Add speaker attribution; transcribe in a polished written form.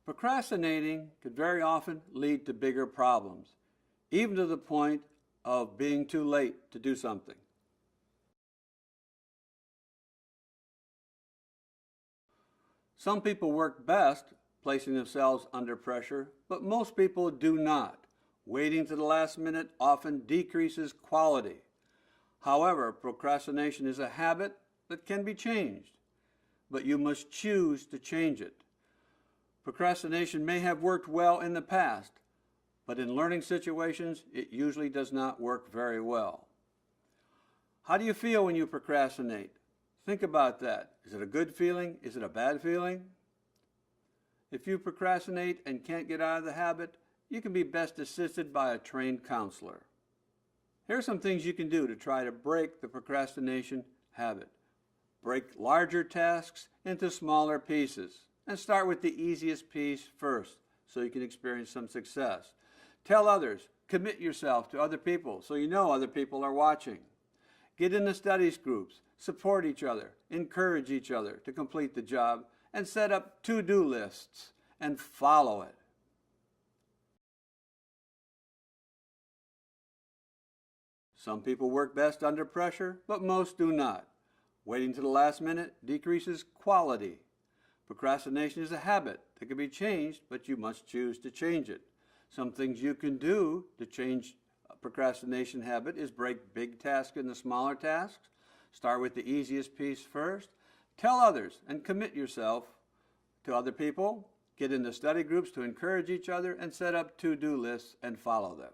Speaker 1: Procrastinating could very often lead to bigger problems, even to the point of being too late to do something. Some people work best placing themselves under pressure, but most people do not. Waiting to the last minute often decreases quality. However, procrastination is a habit that can be changed, but you must choose to change it. Procrastination may have worked well in the past, but in learning situations, it usually does not work very well. How do you feel when you procrastinate? Think about that. Is it a good feeling? Is it a bad feeling? If you procrastinate and can't get out of the habit, you can be best assisted by a trained counselor. Here are some things you can do to try to break the procrastination habit. Break larger tasks into smaller pieces and start with the easiest piece first so you can experience some success. Tell others, commit yourself to other people so you know other people are watching. Get into studies groups, support each other, encourage each other to complete the job, and set up to-do lists and follow it. Some people work best under pressure, but most do not. Waiting to the last minute decreases quality. Procrastination is a habit that can be changed, but you must choose to change it. Some things you can do to change a procrastination habit is break big tasks into smaller tasks. Start with the easiest piece first. Tell others and commit yourself to other people. Get into study groups to encourage each other and set up to-do lists and follow them.